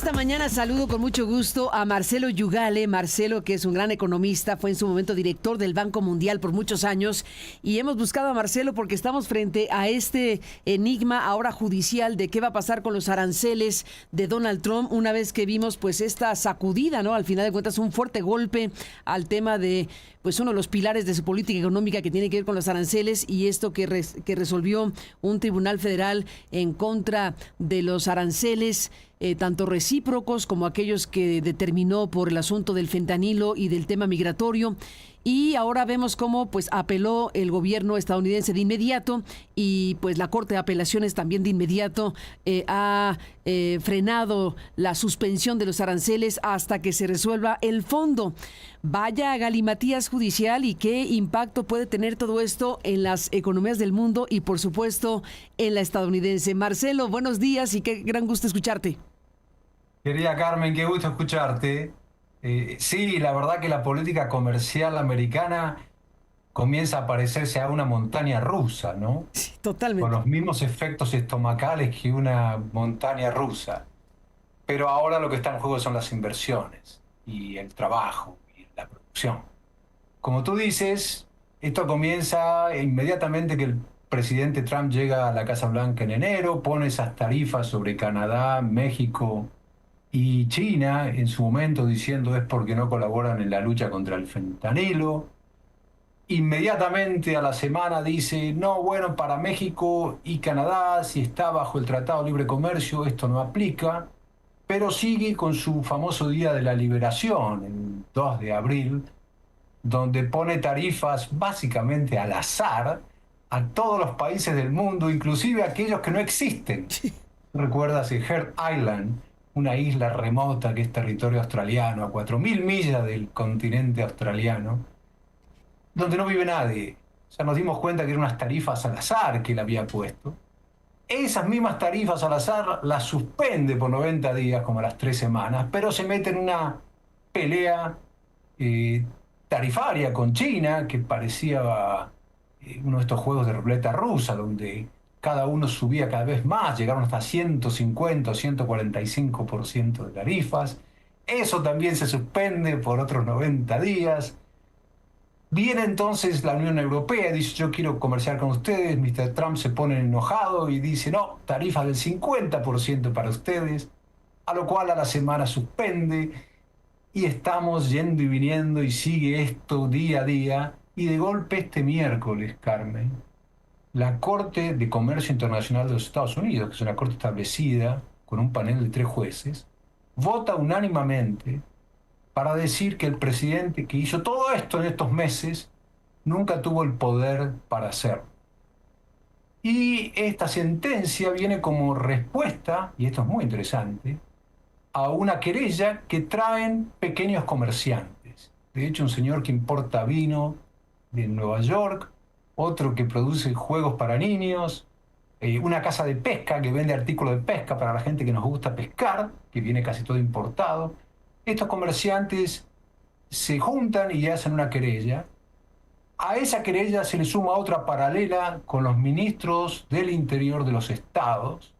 esta mañana saludo con mucho gusto a Marcelo Yugale. Marcelo, que es un gran economista, fue en su momento director del Banco Mundial por muchos años, y hemos buscado a Marcelo porque estamos frente a este enigma ahora judicial de qué va a pasar con los aranceles de Donald Trump una vez que vimos pues esta sacudida, ¿no? Al final de cuentas un fuerte golpe al tema de pues uno de los pilares de su política económica que tiene que ver con los aranceles, y esto que resolvió un tribunal federal en contra de los aranceles, tanto recíprocos como aquellos que determinó por el asunto del fentanilo y del tema migratorio. Y ahora vemos cómo pues apeló el gobierno estadounidense de inmediato, y pues la Corte de Apelaciones también de inmediato ha frenado la suspensión de los aranceles hasta que se resuelva el fondo. Vaya galimatías judicial, y qué impacto puede tener todo esto en las economías del mundo y por supuesto en la estadounidense. Marcelo, buenos días y qué gran gusto escucharte. Querida Carmen, qué gusto escucharte. Sí, la verdad que la política comercial americana comienza a parecerse a una montaña rusa, ¿no? Sí, Con totalmente. los mismos efectos estomacales que una montaña rusa. Pero ahora lo que está en juego son las inversiones y el trabajo y la producción. Como tú dices, esto comienza inmediatamente que el presidente Trump llega a la Casa Blanca en enero, pone esas tarifas sobre Canadá, México y China, en su momento diciendo es porque no colaboran en la lucha contra el fentanilo. Inmediatamente a la semana dice, no, bueno, para México y Canadá, si está bajo el Tratado de Libre Comercio, esto no aplica, pero sigue con su famoso Día de la Liberación, el 2 de abril, donde pone tarifas básicamente al azar a todos los países del mundo, inclusive aquellos que no existen. ¿Recuerdas el Heard Island, una isla remota que es territorio australiano, a 4.000 millas del continente australiano, donde no vive nadie? O sea, nos dimos cuenta que eran unas tarifas al azar que él había puesto. Esas mismas tarifas al azar las suspende por 90 días, como a las 3 semanas, pero se mete en una pelea eh, tarifaria con China, que parecía uno de estos juegos de ruleta rusa, donde cada uno subía cada vez más, llegaron hasta 150 o 145% de tarifas. Eso también se suspende por otros 90 días. Viene entonces la Unión Europea, dice yo quiero comerciar con ustedes, Mr. Trump se pone enojado y dice no, tarifas del 50% para ustedes, a lo cual a la semana suspende, y estamos yendo y viniendo y sigue esto día a día, y de golpe este miércoles, Carmen, la Corte de Comercio Internacional de los Estados Unidos, que es una corte establecida con un panel de 3 jueces, vota unánimemente para decir que el presidente que hizo todo esto en estos meses nunca tuvo el poder para hacerlo. Y esta sentencia viene como respuesta, y esto es muy interesante, a una querella que traen pequeños comerciantes. De hecho, un señor que importa vino de Nueva York, otro que produce juegos para niños, una casa de pesca que vende artículos de pesca para la gente que nos gusta pescar, que viene casi todo importado. Estos comerciantes se juntan y hacen una querella. A esa querella se le suma otra paralela con los ministros del interior de los estados,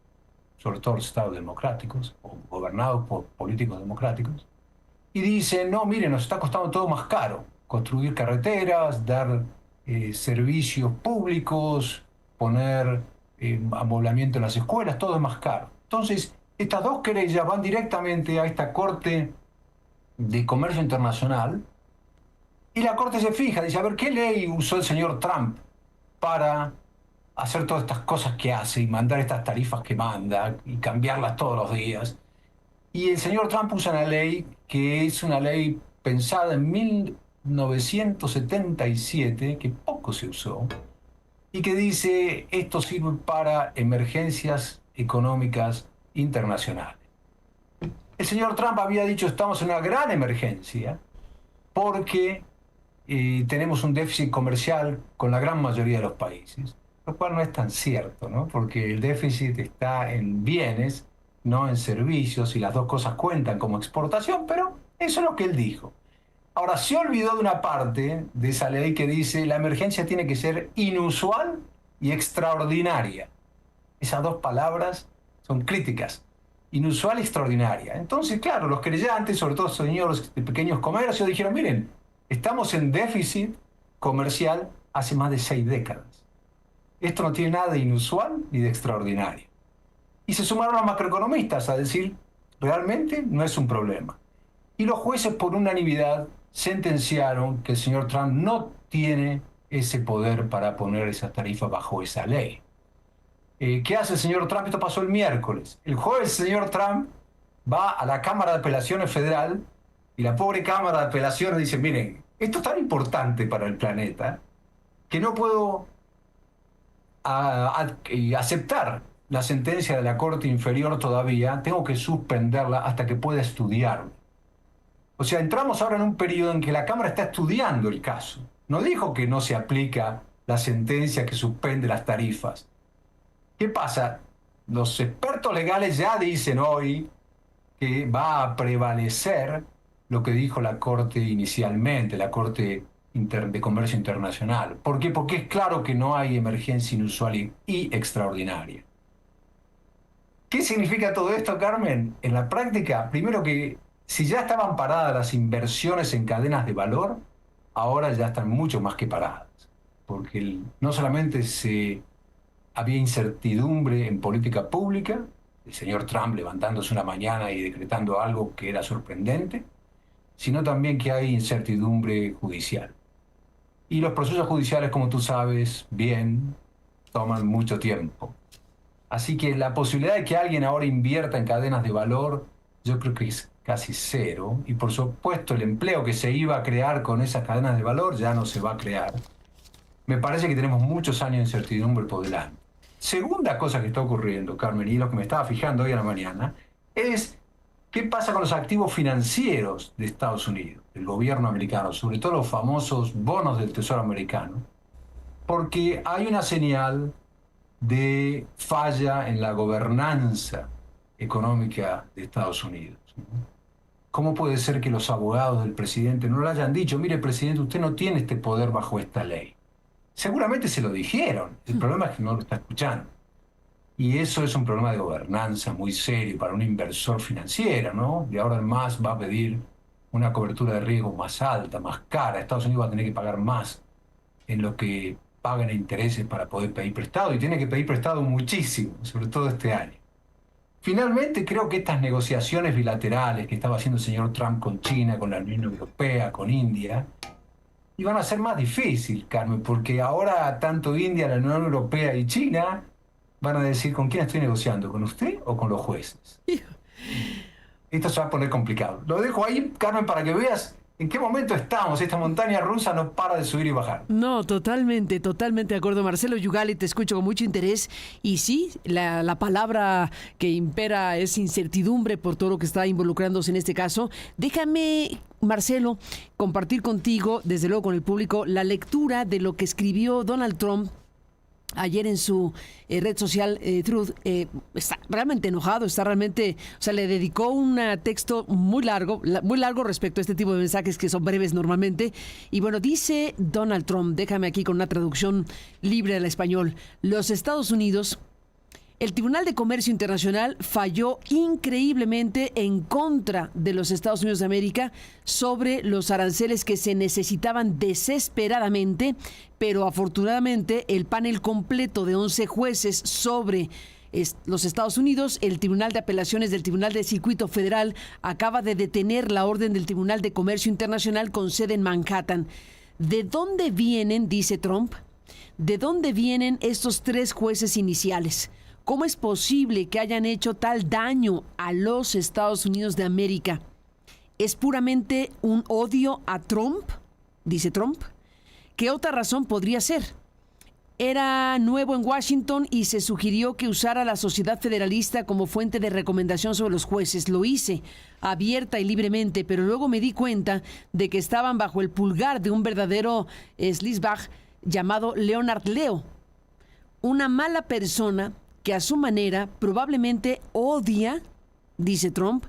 sobre todo los estados democráticos, o gobernados por políticos democráticos, y dicen, no, miren, nos está costando todo más caro, construir carreteras, dar servicios públicos, poner amoblamiento en las escuelas, todo es más caro. Entonces, estas dos querellas van directamente a esta Corte de Comercio Internacional, y la Corte se fija, dice, a ver, ¿qué ley usó el señor Trump para hacer todas estas cosas que hace y mandar estas tarifas que manda y cambiarlas todos los días? Y el señor Trump usa una ley que es una ley pensada en 1977, que poco se usó, y que dice, esto sirve para emergencias económicas internacionales. El señor Trump había dicho, estamos en una gran emergencia porque tenemos un déficit comercial con la gran mayoría de los países, lo cual no es tan cierto, ¿no? Porque el déficit está en bienes, no en servicios, y las dos cosas cuentan como exportación, pero eso es lo que él dijo. Ahora, se olvidó de una parte de esa ley que dice la emergencia tiene que ser inusual y extraordinaria. Esas dos palabras son críticas. inusual y extraordinaria. Entonces, claro, los creyentes, sobre todo señores de pequeños comercios, dijeron, miren, estamos en déficit comercial hace más de 6 décadas. Esto no tiene nada de inusual ni de extraordinario. Y se sumaron los macroeconomistas a decir, realmente no es un problema. Y los jueces por unanimidad sentenciaron que el señor Trump no tiene ese poder para poner esas tarifas bajo esa ley. ¿Qué hace el señor Trump? Esto pasó el miércoles. El jueves el señor Trump va a la Cámara de Apelaciones Federal y la pobre Cámara de Apelaciones dice, miren, esto es tan importante para el planeta que no puedo aceptar la sentencia de la Corte Inferior todavía, tengo que suspenderla hasta que pueda estudiarlo. O sea, entramos ahora en un periodo en que la Cámara está estudiando el caso. No dijo que no se aplica la sentencia que suspende las tarifas. ¿Qué pasa? Los expertos legales ya dicen hoy que va a prevalecer lo que dijo la Corte inicialmente, la Corte de Comercio Internacional. ¿Por qué? Porque es claro que no hay emergencia inusual y extraordinaria. ¿Qué significa todo esto, Carmen? En la práctica, primero que si ya estaban paradas las inversiones en cadenas de valor, ahora ya están mucho más que paradas. Porque no solamente había incertidumbre en política pública, el señor Trump levantándose una mañana y decretando algo que era sorprendente, sino también que hay incertidumbre judicial. Y los procesos judiciales, como tú sabes bien, toman mucho tiempo. Así que la posibilidad de que alguien ahora invierta en cadenas de valor, yo creo que es casi cero. Y por supuesto el empleo que se iba a crear con esas cadenas de valor ya no se va a crear. Me parece que tenemos muchos años de incertidumbre por delante. Segunda cosa que está ocurriendo, Carmen, y lo que me estaba fijando hoy a la mañana, es qué pasa con los activos financieros de Estados Unidos, del gobierno americano, sobre todo los famosos bonos del Tesoro americano, porque hay una señal de falla en la gobernanza económica de Estados Unidos. ¿Cómo puede ser que los abogados del presidente no le hayan dicho, mire, presidente, usted no tiene este poder bajo esta ley? Seguramente se lo dijeron, el problema es que no lo está escuchando. Y eso es un problema de gobernanza muy serio para un inversor financiero, ¿no? De ahora en más va a pedir una cobertura de riesgo más alta, más cara. Estados Unidos va a tener que pagar más en lo que pagan intereses para poder pedir prestado, y tiene que pedir prestado muchísimo, sobre todo este año. Finalmente, creo que estas negociaciones bilaterales que estaba haciendo el señor Trump con China, con la Unión Europea, con India, iban a ser más difíciles, Carmen, porque ahora tanto India, la Unión Europea y China van a decir, ¿con quién estoy negociando? ¿Con usted o con los jueces? Esto se va a poner complicado. Lo dejo ahí, Carmen, para que veas en qué momento estamos. Esta montaña rusa no para de subir y bajar. No, totalmente de acuerdo. Marcelo Yugali, te escucho con mucho interés. Y sí, la palabra que impera es incertidumbre por todo lo que está involucrándose en este caso. Déjame, Marcelo, compartir contigo, desde luego con el público, la lectura de lo que escribió Donald Trump ayer en su red social Truth. Está realmente enojado, está realmente, o sea, le dedicó un texto muy largo respecto a este tipo de mensajes que son breves normalmente. Y bueno, dice Donald Trump, déjame aquí con una traducción libre del español: los Estados Unidos, el Tribunal de Comercio Internacional falló increíblemente en contra de los Estados Unidos de América sobre los aranceles que se necesitaban desesperadamente, pero afortunadamente el panel completo de 11 jueces sobre los Estados Unidos, el Tribunal de Apelaciones del Tribunal de Circuito Federal, acaba de detener la orden del Tribunal de Comercio Internacional con sede en Manhattan. ¿De dónde vienen, dice Trump, de dónde vienen estos 3 jueces iniciales? ¿Cómo es posible que hayan hecho tal daño a los Estados Unidos de América? ¿Es puramente un odio a Trump? Dice Trump. ¿Qué otra razón podría ser? Era nuevo en Washington y se sugirió que usara a la Sociedad Federalista como fuente de recomendación sobre los jueces. Lo hice abierta y libremente, pero luego me di cuenta de que estaban bajo el pulgar de un verdadero sleazebag llamado Leonard Leo. Una mala persona que a su manera probablemente odia, dice Trump,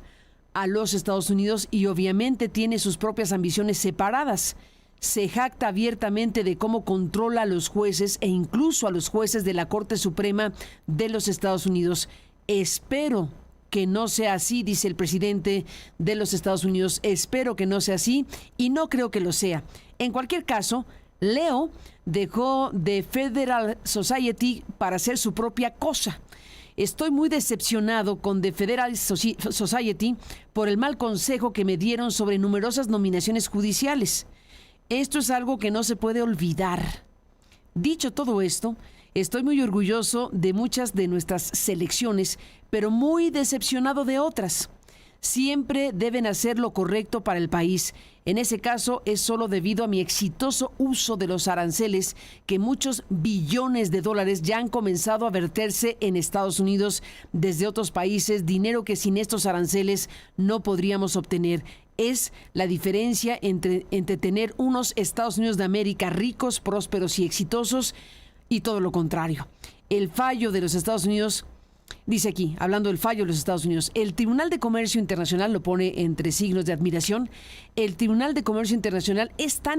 a los Estados Unidos y obviamente tiene sus propias ambiciones separadas. Se jacta abiertamente de cómo controla a los jueces e incluso a los jueces de la Corte Suprema de los Estados Unidos. Espero que no sea así, dice el presidente de los Estados Unidos. Espero que no sea así y no creo que lo sea. En cualquier caso, Leo dejó The Federal Society para hacer su propia cosa. Estoy muy decepcionado con The Federal Society por el mal consejo que me dieron sobre numerosas nominaciones judiciales. Esto es algo que no se puede olvidar. Dicho todo esto, estoy muy orgulloso de muchas de nuestras selecciones, pero muy decepcionado de otras. Siempre deben hacer lo correcto para el país. En ese caso es solo debido a mi exitoso uso de los aranceles que muchos billones de dólares ya han comenzado a verterse en Estados Unidos desde otros países, dinero que sin estos aranceles no podríamos obtener. Es la diferencia entre tener unos Estados Unidos de América ricos, prósperos y exitosos y todo lo contrario. El fallo de los Estados Unidos... Dice aquí, hablando del fallo de los Estados Unidos, el Tribunal de Comercio Internacional, lo pone entre signos de admiración, el Tribunal de Comercio Internacional está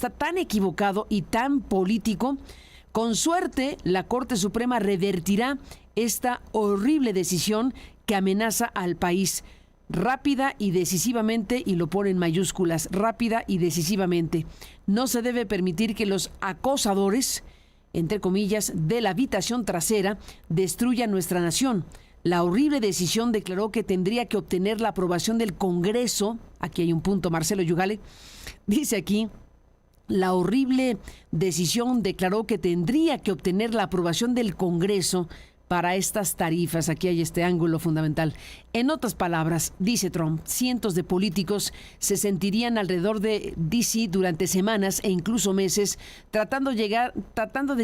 tan equivocado y tan político. Con suerte, la Corte Suprema revertirá esta horrible decisión que amenaza al país. Rápida y decisivamente, y lo pone en mayúsculas, rápida y decisivamente. No se debe permitir que los acosadores, entre comillas, de la habitación trasera, destruya nuestra nación. La horrible decisión declaró que tendría que obtener la aprobación del Congreso. Aquí hay un punto, Marcelo Yugale. Dice aquí, la horrible decisión declaró que tendría que obtener la aprobación del Congreso para estas tarifas. Aquí hay este ángulo fundamental. En otras palabras, dice Trump, cientos de políticos se sentirían alrededor de D.C. durante semanas e incluso meses tratando de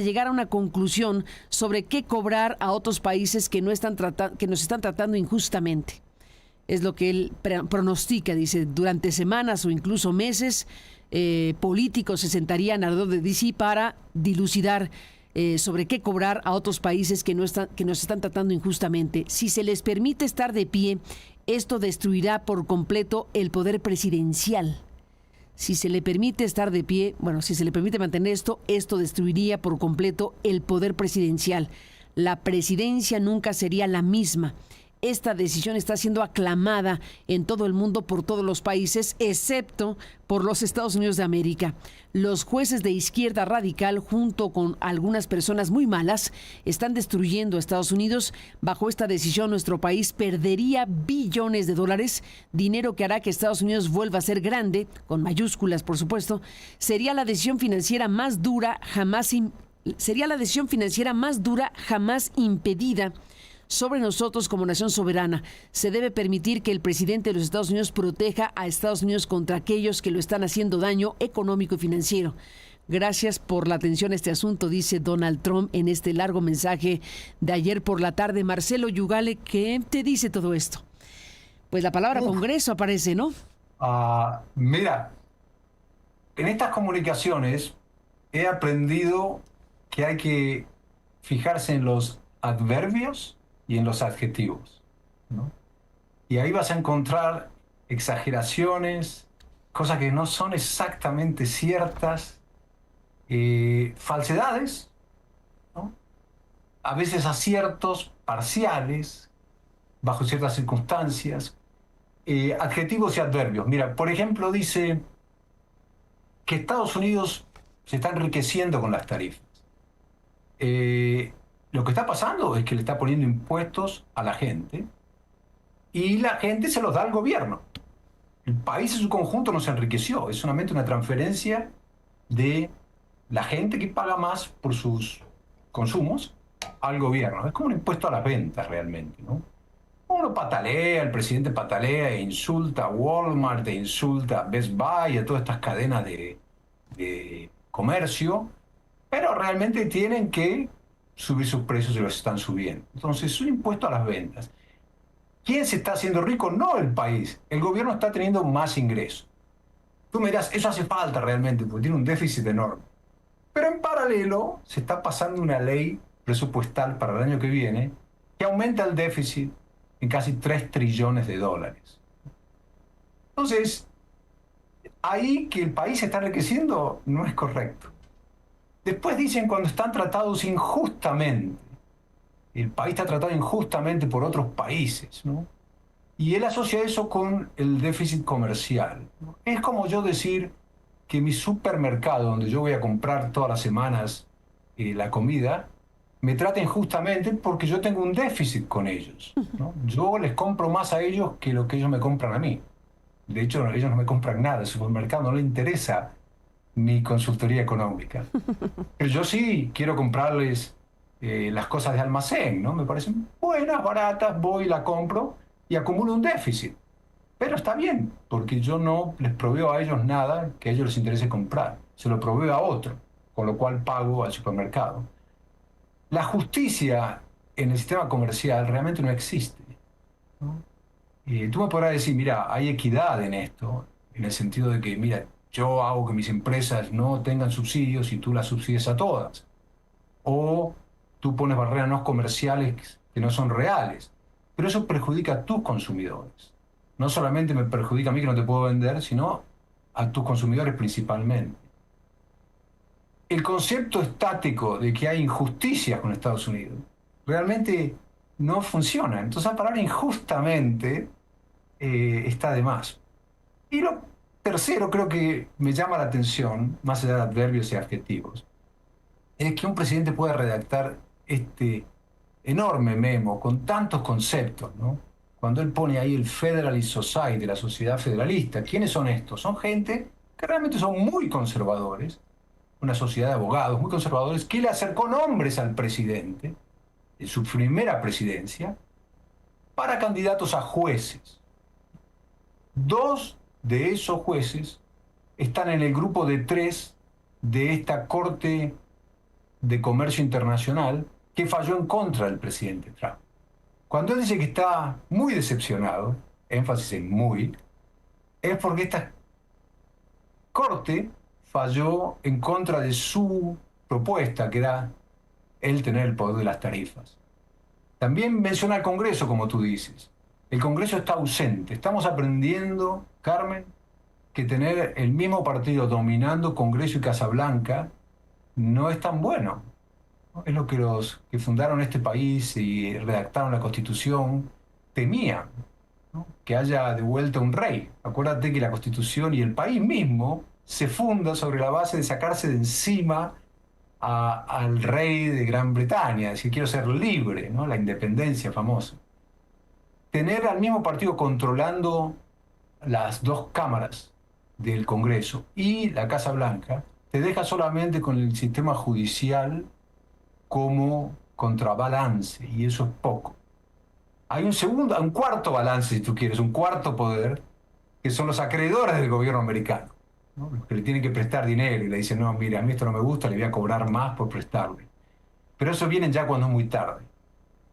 llegar a una conclusión sobre qué cobrar a otros países que nos están tratando injustamente. Es lo que él pronostica, dice, durante semanas o incluso meses, políticos se sentarían alrededor de D.C. para dilucidar sobre qué cobrar a otros países que nos están tratando injustamente. Si se les permite estar de pie, esto destruirá por completo el poder presidencial. Si se le permite estar de pie, si se le permite mantener esto destruiría por completo el poder presidencial. La presidencia nunca sería la misma. Esta decisión está siendo aclamada en todo el mundo por todos los países, excepto por los Estados Unidos de América. Los jueces de izquierda radical, junto con algunas personas muy malas, están destruyendo a Estados Unidos. Bajo esta decisión, nuestro país perdería billones de dólares, dinero que hará que Estados Unidos vuelva a ser grande, con mayúsculas, por supuesto. Sería la decisión financiera más dura jamás impedida sobre nosotros como nación soberana. Se debe permitir que el presidente de los Estados Unidos proteja a Estados Unidos contra aquellos que lo están haciendo daño económico y financiero. Gracias por la atención a este asunto, dice Donald Trump en este largo mensaje de ayer por la tarde. Marcelo Yugale, ¿qué te dice todo esto? Pues la palabra Congreso aparece, ¿no? Mira, en estas comunicaciones he aprendido que hay que fijarse en los adverbios y en los adjetivos, ¿no? Y ahí vas a encontrar exageraciones, cosas que no son exactamente ciertas, falsedades, ¿no? A veces aciertos parciales, bajo ciertas circunstancias, adjetivos y adverbios. Mira, por ejemplo, dice que Estados Unidos se está enriqueciendo con las tarifas. Lo que está pasando es que le está poniendo impuestos a la gente y la gente se los da al gobierno. El país en su conjunto no se enriqueció, es solamente una transferencia de la gente que paga más por sus consumos al gobierno. Es como un impuesto a las ventas realmente, ¿no? Uno patalea, el presidente patalea e insulta a Walmart, e insulta a Best Buy, a todas estas cadenas de comercio, pero realmente tienen que subir sus precios y los están subiendo. Entonces, es un impuesto a las ventas. ¿Quién se está haciendo rico? No el país. El gobierno está teniendo más ingresos. Tú me dirás, eso hace falta realmente, porque tiene un déficit enorme. Pero en paralelo, se está pasando una ley presupuestal para el año que viene que aumenta el déficit en casi 3 trillones de dólares. Entonces, ahí que el país se está enriqueciendo no es correcto. Después dicen cuando están tratados injustamente. el país está tratado injustamente por otros países, ¿no? Y él asocia eso con el déficit comercial, ¿no? Es como yo decir que mi supermercado, donde yo voy a comprar todas las semanas la comida, me trata injustamente porque yo tengo un déficit con ellos, ¿no? Yo les compro más a ellos que lo que ellos me compran a mí. De hecho, ellos no me compran nada, el supermercado no le interesa mi consultoría económica. Pero yo sí quiero comprarles las cosas de almacén, ¿no? Me parecen buenas, baratas, voy, la compro y acumulo un déficit. Pero está bien, porque yo no les proveo a ellos nada que a ellos les interese comprar. Se lo proveo a otro, con lo cual pago al supermercado. La justicia en el sistema comercial realmente no existe, ¿no? Tú me podrás decir, mira, hay equidad en esto, en el sentido de que, mira, yo hago que mis empresas no tengan subsidios y tú las subsidies a todas. O tú pones barreras no comerciales que no son reales. Pero eso perjudica a tus consumidores. No solamente me perjudica a mí que no te puedo vender, sino a tus consumidores principalmente. El concepto estático de que hay injusticias con Estados Unidos realmente no funciona. Entonces la palabra injustamente está de más. Y lo tercero, creo que me llama la atención, más allá de adverbios y adjetivos, es que un presidente pueda redactar este enorme memo con tantos conceptos, ¿no? Cuando él pone ahí el Federalist Society, la sociedad federalista, ¿quiénes son estos? Son gente que realmente son muy conservadores, una sociedad de abogados muy conservadores, que le acercó nombres al presidente en su primera presidencia para candidatos a jueces. Dos de esos jueces están en el grupo de 3 de esta Corte de Comercio Internacional que falló en contra del presidente Trump. Cuando él dice que está muy decepcionado, énfasis en muy, es porque esta Corte falló en contra de su propuesta, que era el tener el poder de las tarifas. También menciona al Congreso, como tú dices. El Congreso está ausente. Estamos aprendiendo, Carmen, que tener el mismo partido dominando Congreso y Casa Blanca no es tan bueno, ¿no? Es lo que los que fundaron este país y redactaron la Constitución temían, ¿no? Que haya de vuelta un rey. Acuérdate que la Constitución y el país mismo se funda sobre la base de sacarse de encima al rey de Gran Bretaña, es decir, quiero ser libre, ¿no? La independencia famosa. Tener al mismo partido controlando las 2 cámaras del Congreso y la Casa Blanca te deja solamente con el sistema judicial como contrabalance, y eso es poco. Hay un cuarto balance, si tú quieres, un cuarto poder, que son los acreedores del gobierno americano, ¿no? Los que le tienen que prestar dinero y le dicen, no, mira, a mí esto no me gusta, le voy a cobrar más por prestarle. Pero eso viene ya cuando es muy tarde,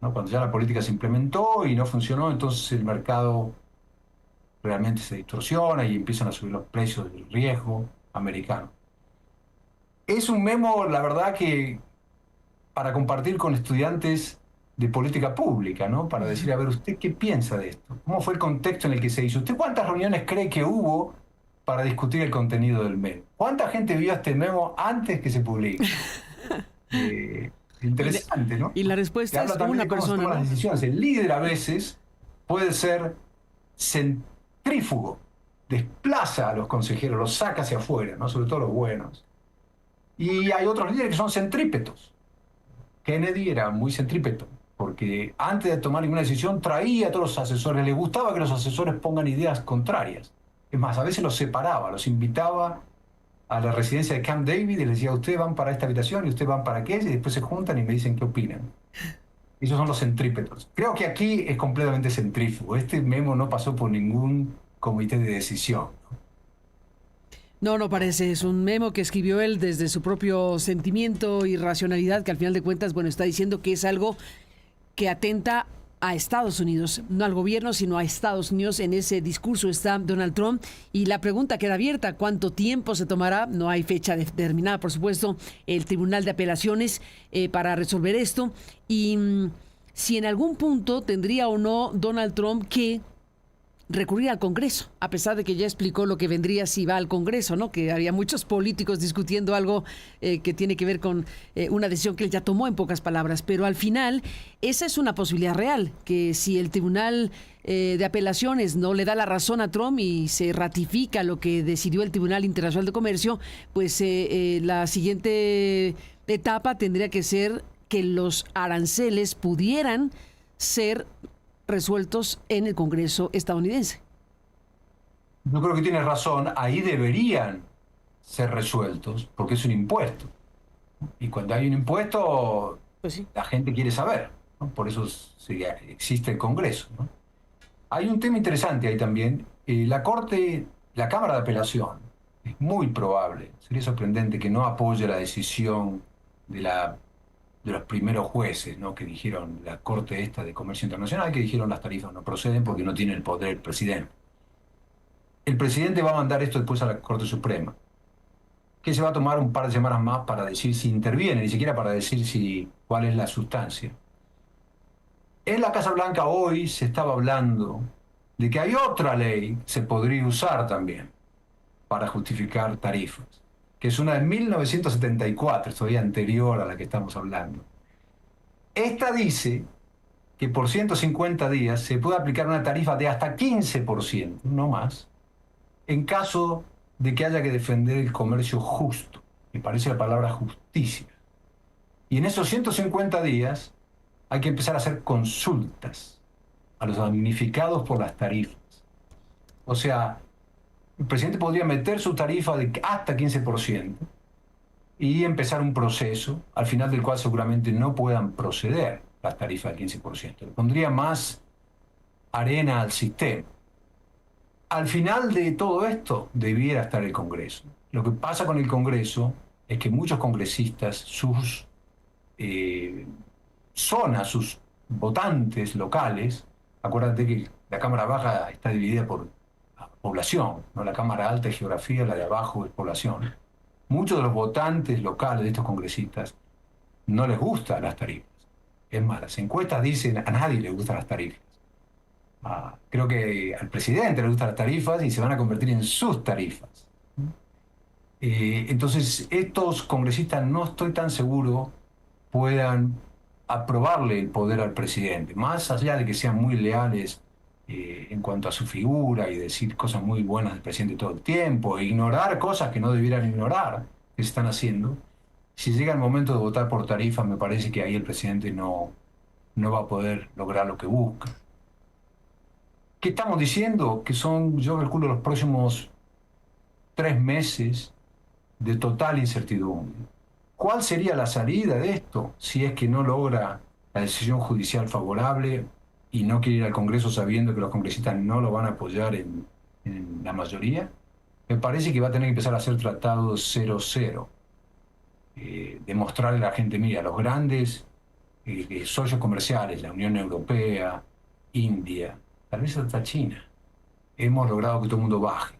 ¿no? Cuando ya la política se implementó y no funcionó, entonces el mercado realmente se distorsiona y empiezan a subir los precios del riesgo americano. Es un memo, la verdad, que para compartir con estudiantes de política pública, ¿no? Para decir, a ver, ¿usted qué piensa de esto? ¿Cómo fue el contexto en el que se hizo? ¿Usted cuántas reuniones cree que hubo para discutir el contenido del memo? ¿Cuánta gente vio este memo antes que se publique? Interesante, ¿no? Y la respuesta es una persona, ¿no? Las decisiones. El líder a veces puede ser centrífugo, desplaza a los consejeros, los saca hacia afuera, ¿no? Sobre todo los buenos. Y hay otros líderes que son centrípetos. Kennedy era muy centrípeto, porque antes de tomar ninguna decisión traía a todos los asesores, le gustaba que los asesores pongan ideas contrarias. Es más, a veces los separaba, los invitaba a la residencia de Camp David y les decía, ustedes van para esta habitación y ustedes van para aquella, y después se juntan y me dicen qué opinan. Esos son los centrípetos. Creo que aquí es completamente centrífugo. Este memo no pasó por ningún comité de decisión, ¿no? No parece. Es un memo que escribió él desde su propio sentimiento y racionalidad, que al final de cuentas, bueno, está diciendo que es algo que atenta a Estados Unidos, no al gobierno, sino a Estados Unidos. En ese discurso está Donald Trump y la pregunta queda abierta: ¿cuánto tiempo se tomará? No hay fecha determinada, por supuesto, el Tribunal de Apelaciones para resolver esto, y si en algún punto tendría o no Donald Trump que recurrir al Congreso, a pesar de que ya explicó lo que vendría si va al Congreso, ¿no? Que había muchos políticos discutiendo algo que tiene que ver con una decisión que él ya tomó, en pocas palabras. Pero al final, esa es una posibilidad real, que si el Tribunal de Apelaciones no le da la razón a Trump y se ratifica lo que decidió el Tribunal Internacional de Comercio, pues la siguiente etapa tendría que ser que los aranceles pudieran ser resueltos en el Congreso estadounidense. Yo creo que tienes razón, ahí deberían ser resueltos, porque es un impuesto. Y cuando hay un impuesto, Pues sí. la gente quiere saber, ¿no? Por eso existe el Congreso, ¿no? Hay un tema interesante ahí también. La Cámara de Apelación, es muy probable, sería sorprendente que no apoye la decisión de los primeros jueces, ¿no? Que dijeron, la Corte esta de Comercio Internacional, que dijeron las tarifas no proceden porque no tiene el poder el presidente. El presidente va a mandar esto después a la Corte Suprema, que se va a tomar un par de semanas más para decir si interviene, ni siquiera para decir cuál es la sustancia. En la Casa Blanca hoy se estaba hablando de que hay otra ley que se podría usar también para justificar tarifas, que es una de 1974, todavía anterior a la que estamos hablando. Esta dice que por 150 días se puede aplicar una tarifa de hasta 15%, no más, en caso de que haya que defender el comercio justo. Me parece la palabra justicia. Y en esos 150 días hay que empezar a hacer consultas a los damnificados por las tarifas. O sea, el presidente podría meter su tarifa de hasta 15% y empezar un proceso al final del cual seguramente no puedan proceder las tarifas del 15%. Le pondría más arena al sistema. Al final de todo esto debiera estar el Congreso. Lo que pasa con el Congreso es que muchos congresistas, sus zonas, sus votantes locales, acuérdate que la Cámara Baja está dividida por población, ¿no? La Cámara Alta es geografía, la de abajo es población. Muchos de los votantes locales de estos congresistas no les gustan las tarifas. Es más, las encuestas dicen a nadie le gustan las tarifas. Creo que al presidente le gustan las tarifas y se van a convertir en sus tarifas. Entonces, estos congresistas no estoy tan seguro puedan aprobarle el poder al presidente, más allá de que sean muy leales en cuanto a su figura y decir cosas muy buenas del presidente todo el tiempo, e ignorar cosas que no debieran ignorar, que se están haciendo. Si llega el momento de votar por tarifas, me parece que ahí el presidente no va a poder lograr lo que busca. ¿Qué estamos diciendo? Que son, yo calculo, los próximos 3 meses de total incertidumbre. ¿Cuál sería la salida de esto si es que no logra la decisión judicial favorable y no quiere ir al Congreso sabiendo que los congresistas no lo van a apoyar en la mayoría? Me parece que va a tener que empezar a hacer tratados 0-0. Demostrarle a la gente, mira, los grandes socios comerciales, la Unión Europea, India, tal vez hasta China, hemos logrado que todo el mundo baje.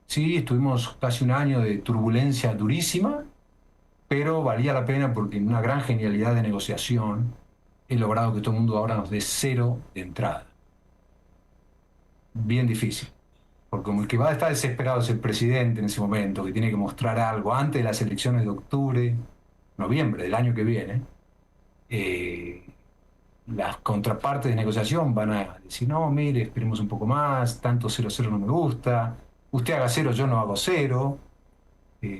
Sí, estuvimos casi un año de turbulencia durísima, pero valía la pena porque en una gran genialidad de negociación he logrado que todo el mundo ahora nos dé 0 de entrada. Bien difícil, porque como el que va a estar desesperado es el presidente en ese momento, que tiene que mostrar algo antes de las elecciones de octubre, noviembre del año que viene. Las contrapartes de negociación van a decir, no, mire, esperemos un poco más, tanto 0-0 no me gusta, usted haga 0, yo no hago 0.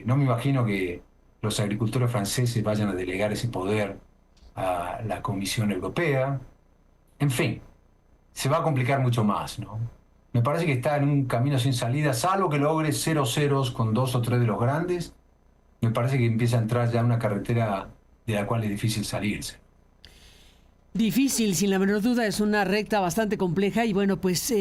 No me imagino que los agricultores franceses vayan a delegar ese poder a la Comisión Europea. En fin, se va a complicar mucho más, ¿no? Me parece que está en un camino sin salida, salvo que logre 0-0 con 2 o 3 de los grandes. Me parece que empieza a entrar ya una carretera de la cual es difícil salirse. Difícil, sin la menor duda, es una recta bastante compleja y bueno, pues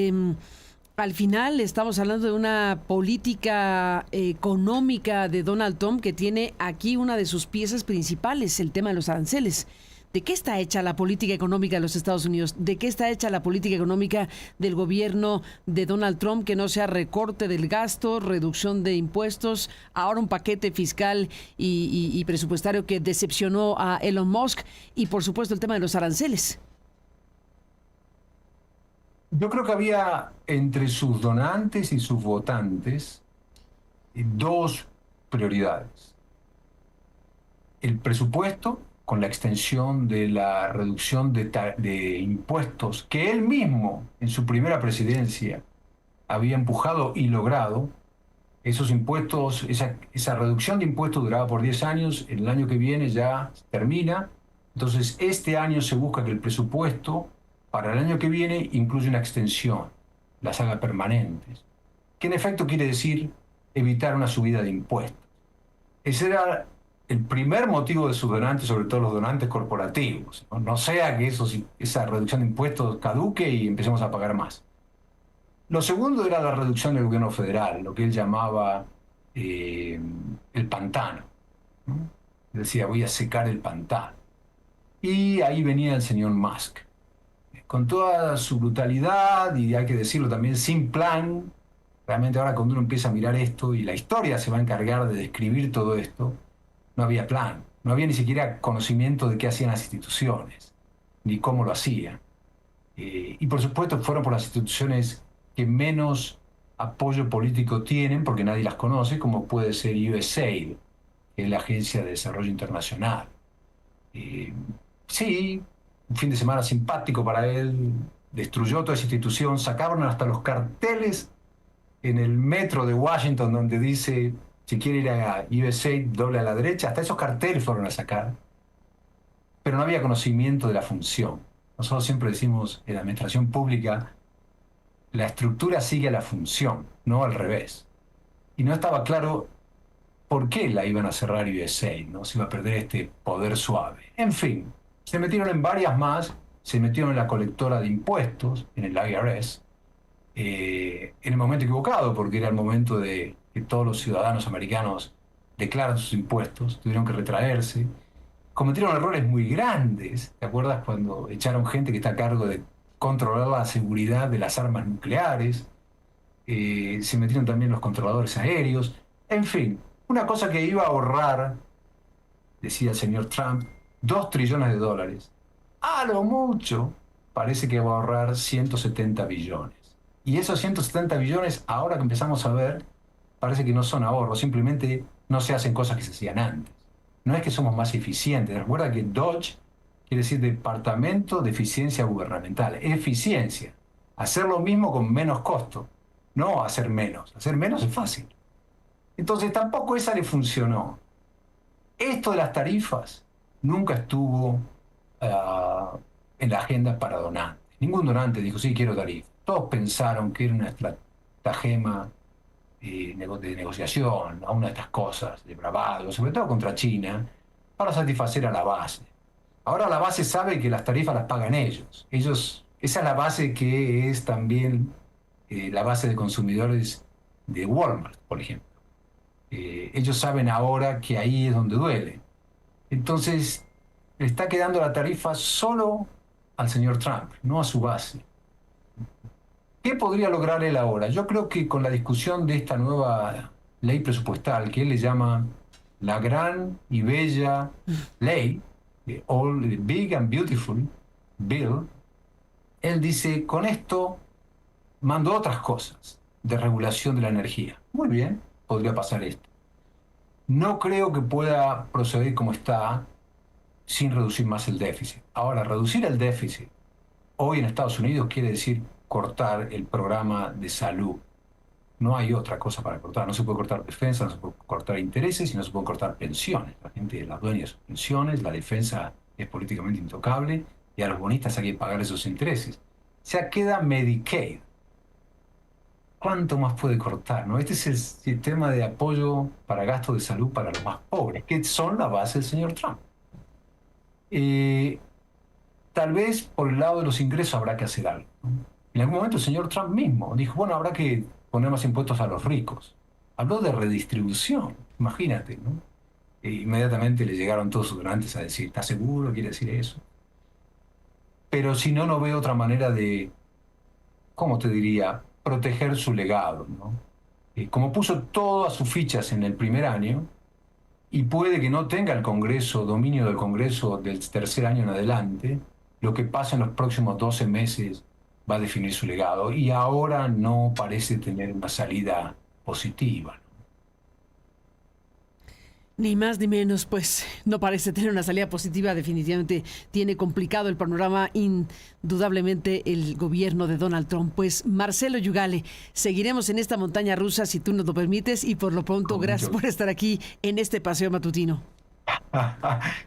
al final estamos hablando de una política económica de Donald Trump que tiene aquí una de sus piezas principales, el tema de los aranceles. ¿De qué está hecha la política económica de los Estados Unidos? ¿De qué está hecha la política económica del gobierno de Donald Trump? Que no sea recorte del gasto, reducción de impuestos, ahora un paquete fiscal y presupuestario que decepcionó a Elon Musk y por supuesto el tema de los aranceles. Yo creo que había entre sus donantes y sus votantes dos prioridades. El presupuesto, con la extensión de la reducción de impuestos que él mismo en su primera presidencia había empujado y logrado. Esos impuestos, esa reducción de impuestos duraba por 10 años, el año que viene ya termina. Entonces, este año se busca que el presupuesto para el año que viene incluya una extensión, las haga permanentes, que en efecto quiere decir evitar una subida de impuestos. Ese era el primer motivo de sus donantes, sobre todo los donantes corporativos. No sea que esa reducción de impuestos caduque y empecemos a pagar más. Lo segundo era la reducción del gobierno federal, lo que él llamaba el pantano, ¿no? Decía, voy a secar el pantano. Y ahí venía el señor Musk, con toda su brutalidad y hay que decirlo también sin plan. Realmente ahora cuando uno empieza a mirar esto y la historia se va a encargar de describir todo esto, no había plan, no había ni siquiera conocimiento de qué hacían las instituciones, ni cómo lo hacían. Y por supuesto fueron por las instituciones que menos apoyo político tienen, porque nadie las conoce, como puede ser USAID, que es la Agencia de Desarrollo Internacional. Eh, sí, un fin de semana simpático para él, destruyó toda esa institución, sacaron hasta los carteles en el metro de Washington donde dice, si quiere ir a USAID, doble a la derecha, hasta esos carteles fueron a sacar, pero no había conocimiento de la función. Nosotros siempre decimos en la administración pública, la estructura sigue a la función, no al revés. Y no estaba claro por qué la iban a cerrar USAID, ¿no? Se iba a perder este poder suave. En fin, se metieron en varias más, se metieron en la colectora de impuestos, en el IRS, en el momento equivocado, porque era el momento de que todos los ciudadanos americanos declaran sus impuestos, tuvieron que retraerse. Cometieron errores muy grandes. ¿Te acuerdas cuando echaron gente que está a cargo de controlar la seguridad de las armas nucleares? Se metieron también los controladores aéreos. En fin, una cosa que iba a ahorrar, decía el señor Trump, 2 trillones de dólares. A lo mucho, parece que va a ahorrar 170 billones. Y esos 170 billones, ahora que empezamos a ver, parece que no son ahorros, simplemente no se hacen cosas que se hacían antes. No es que somos más eficientes. Recuerda que DOGE quiere decir Departamento de Eficiencia Gubernamental. Eficiencia. Hacer lo mismo con menos costo. No hacer menos. Hacer menos es fácil. Entonces tampoco esa le funcionó. Esto de las tarifas nunca estuvo en la agenda para donantes. Ningún donante dijo, sí, quiero tarifa. Todos pensaron que era una estratagema de negociación, a una de estas cosas, de bravado, sobre todo contra China, para satisfacer a la base. Ahora la base sabe que las tarifas las pagan ellos. Esa es la base que es también la base de consumidores de Walmart, por ejemplo. Ellos saben ahora que ahí es donde duele. Entonces, le está quedando la tarifa solo al señor Trump, no a su base. ¿Qué podría lograr él ahora? Yo creo que con la discusión de esta nueva ley presupuestal, que él le llama la gran y bella ley, the Big and Beautiful Bill, él dice, con esto mando otras cosas de regulación de la energía. Muy bien, podría pasar esto. No creo que pueda proceder como está sin reducir más el déficit. Ahora, reducir el déficit hoy en Estados Unidos quiere decir cortar el programa de salud. No hay otra cosa para cortar. No se puede cortar defensa, no se puede cortar intereses y no se pueden cortar pensiones. La gente las dueña de sus pensiones, la defensa es políticamente intocable y a los bonistas hay que pagar esos intereses. O sea, queda Medicaid. ¿Cuánto más puede cortar? ¿No? Este es el sistema de apoyo para gastos de salud para los más pobres, que son la base del señor Trump. Tal vez por el lado de los ingresos habrá que hacer algo, ¿no? En algún momento el señor Trump mismo dijo, bueno, habrá que poner más impuestos a los ricos. Habló de redistribución, imagínate, ¿no? Inmediatamente le llegaron todos sus donantes a decir, ¿está seguro? ¿Quiere decir eso? Pero si no, no veo otra manera de, ¿cómo te diría?, proteger su legado, ¿no? Como puso todas sus fichas en el primer año, y puede que no tenga el Congreso, dominio del Congreso del tercer año en adelante, lo que pasa en los próximos 12 meses va a definir su legado. Y ahora no parece tener una salida positiva. Ni más ni menos, pues no parece tener una salida positiva. Definitivamente tiene complicado el panorama, indudablemente, el gobierno de Donald Trump. Pues Marcelo Yugale, seguiremos en esta montaña rusa si tú nos lo permites, y por lo pronto, gracias por estar aquí en este paseo matutino.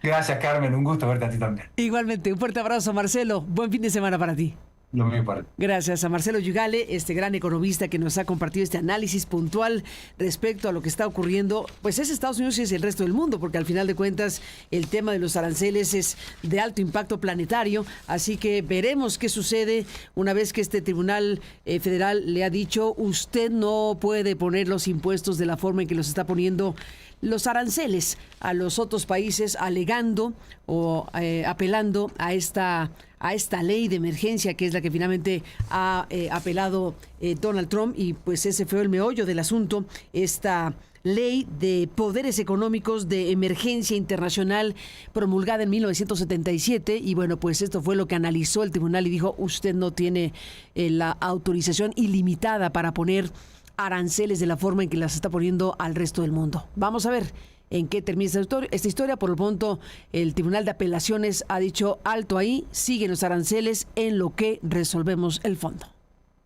Gracias, Carmen, un gusto verte a ti también. Igualmente, un fuerte abrazo, Marcelo. Buen fin de semana para ti. Lo mismo para ti. Gracias a Marcelo Yugale, este gran economista que nos ha compartido este análisis puntual respecto a lo que está ocurriendo, pues es Estados Unidos y es el resto del mundo, porque al final de cuentas el tema de los aranceles es de alto impacto planetario, así que veremos qué sucede una vez que este tribunal federal le ha dicho: usted no puede poner los impuestos de la forma en que los está poniendo los aranceles a los otros países, alegando o apelando a esta ley de emergencia, que es la que finalmente ha apelado Donald Trump. Y pues ese fue el meollo del asunto, esta ley de poderes económicos de emergencia internacional promulgada en 1977. Y bueno, pues esto fue lo que analizó el tribunal y dijo: usted no tiene la autorización ilimitada para poner aranceles de la forma en que las está poniendo al resto del mundo. Vamos a ver en qué termina esta historia. Por lo pronto, el Tribunal de Apelaciones ha dicho: alto ahí, siguen los aranceles en lo que resolvemos el fondo.